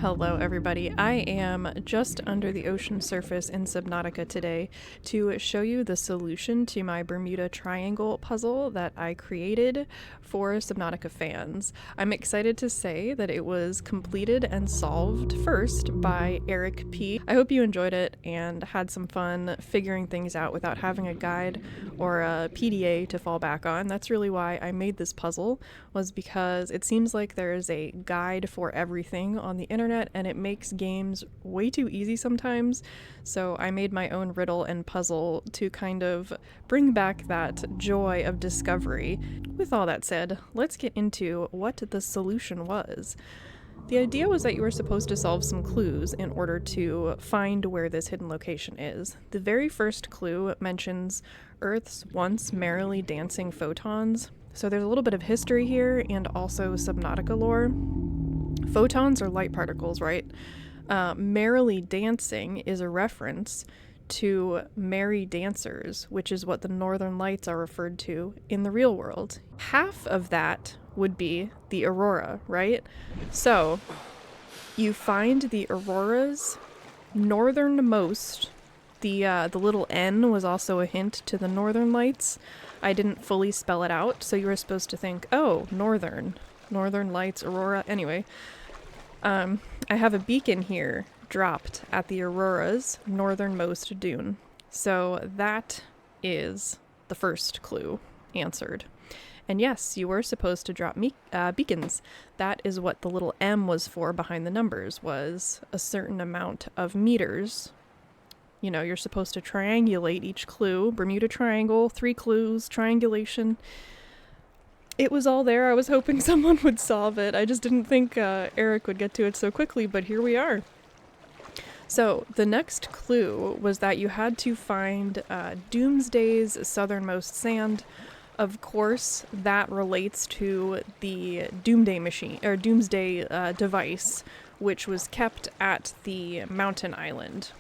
Hello everybody, I am just under the ocean surface in Subnautica today to show you the solution to my Bermuda Triangle puzzle that I created for Subnautica fans. I'm excited to say that it was completed and solved first by Erik P. I hope you enjoyed it and had some fun figuring things out without having a guide or a PDA to fall back on. That's really why I made this puzzle, was because it seems like there is a guide for everything on the internet and it makes games way too easy sometimes. So I made my own riddle and puzzle to kind of bring back that joy of discovery. With all that said, let's get into what the solution was. The idea was that you were supposed to solve some clues in order to find where this hidden location is. The very first clue mentions Earth's once merrily dancing photons. So there's a little bit of history here and also Subnautica lore. Photons are light particles, right? Merrily dancing is a reference to merry dancers, which is what the northern lights are referred to in the real world. Half of that would be the aurora, right? So you find the aurora's northernmost. The little N was also a hint to the northern lights. I didn't fully spell it out, so you were supposed to think, oh, northern lights, aurora. Anyway, I have a beacon here dropped at the aurora's northernmost dune. So that is the first clue answered. And yes, you were supposed to drop beacons. That is what the little M was for behind the numbers, was a certain amount of meters. You know, you're supposed to triangulate each clue. Bermuda Triangle, 3 clues, triangulation. It was all there. I was hoping someone would solve it. I just didn't think Erik would get to it so quickly, but here we are. So the next clue was that you had to find Doomsday's southernmost sand. Of course, that relates to the Doomsday machine, or Doomsday device, which was kept at the mountain island.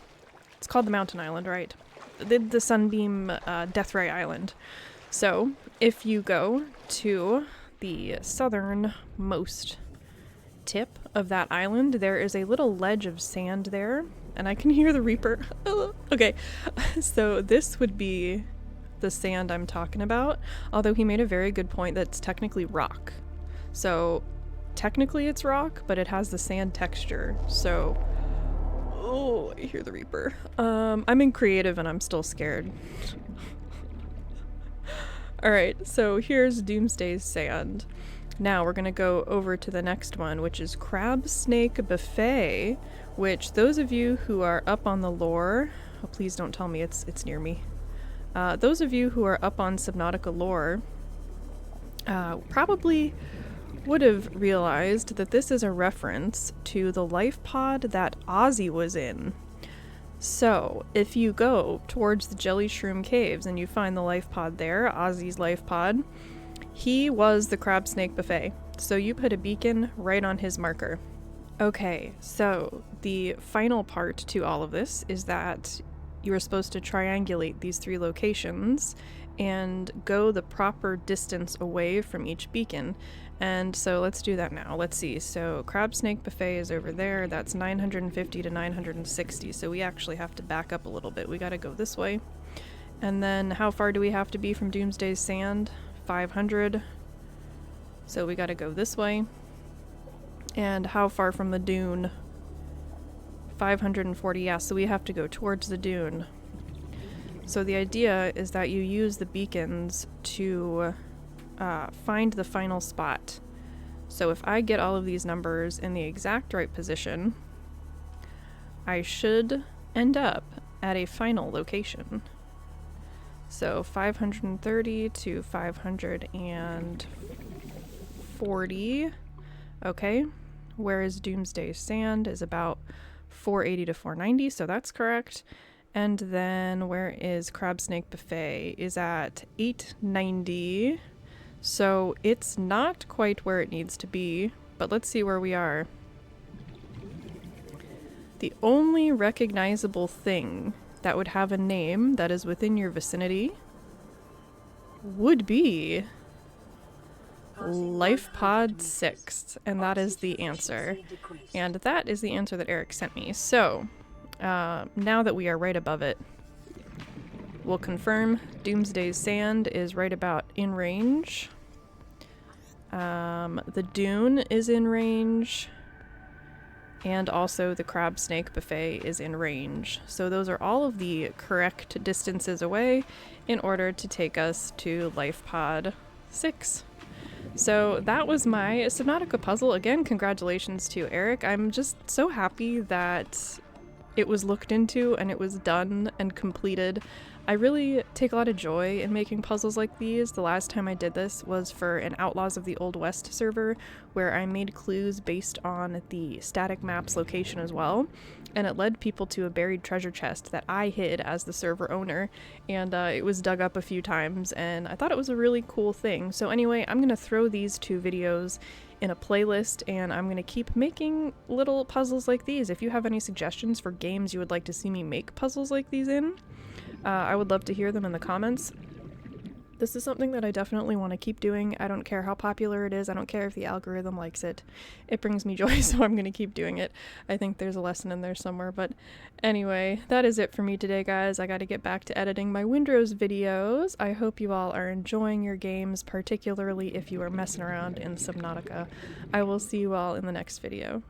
It's called the mountain island, right? The Sunbeam Death Ray Island. So if you go to the southernmost tip of that island, there is a little ledge of sand there, and I can hear the Reaper. Okay, so this would be the sand I'm talking about, although he made a very good point that it's technically rock. So technically it's rock, but it has the sand texture. So, oh, I hear the Reaper. I'm in creative and I'm still scared. Alright, so here's Doomsday's sand. Now we're going to go over to the next one, which is Crab Snake Buffet, which those of you who are up on the lore, oh, please don't tell me it's near me. Those of you who are up on Subnautica lore probably would have realized that this is a reference to the life pod that Ozzy was in. So, if you go towards the Jelly Shroom Caves and you find the life pod there, Ozzy's life pod, he was the Crab Snake Buffet. So you put a beacon right on his marker. Okay, so the final part to all of this is that you are supposed to triangulate these 3 locations and go the proper distance away from each beacon. And so let's do that now. Let's see. So Crab Snake Buffet is over there. That's 950 to 960. So we actually have to back up a little bit. We got to go this way. And then how far do we have to be from Doomsday's Sand? 500. So we got to go this way. And how far from the dune? 540. Yeah, so we have to go towards the dune. So the idea is that you use the beacons to find the final spot. So if I get all of these numbers in the exact right position, I should end up at a final location. So 530 to 540. Okay, whereas Doomsday's Sand is about 480 to 490, so that's correct. And then where is Crab Snake Buffet? Is at 890. So it's not quite where it needs to be, but let's see where we are. The only recognizable thing that would have a name that is within your vicinity would be Life Pod 6, and that is the answer. And that is the answer that Erik sent me. So, now that we are right above it, we'll confirm Doomsday's Sand is right about in range. The Dune is in range. And also the Crab Snake Buffet is in range. So those are all of the correct distances away in order to take us to Life Pod 6. So that was my Subnautica puzzle. Again, congratulations to Erik. I'm just so happy that it was looked into and it was done and completed. I really take a lot of joy in making puzzles like these. The last time I did this was for an Outlaws of the Old West server, where I made clues based on the static map's location as well, and it led people to a buried treasure chest that I hid as the server owner, and it was dug up a few times, and I thought it was a really cool thing. So anyway, I'm gonna throw these two videos in a playlist, and I'm gonna keep making little puzzles like these. If you have any suggestions for games you would like to see me make puzzles like these in, I would love to hear them in the comments. This is something that I definitely want to keep doing. I don't care how popular it is. I don't care if the algorithm likes it. It brings me joy, so I'm going to keep doing it. I think there's a lesson in there somewhere. But anyway, that is it for me today, guys. I got to get back to editing my Windrose videos. I hope you all are enjoying your games, particularly if you are messing around in Subnautica. I will see you all in the next video.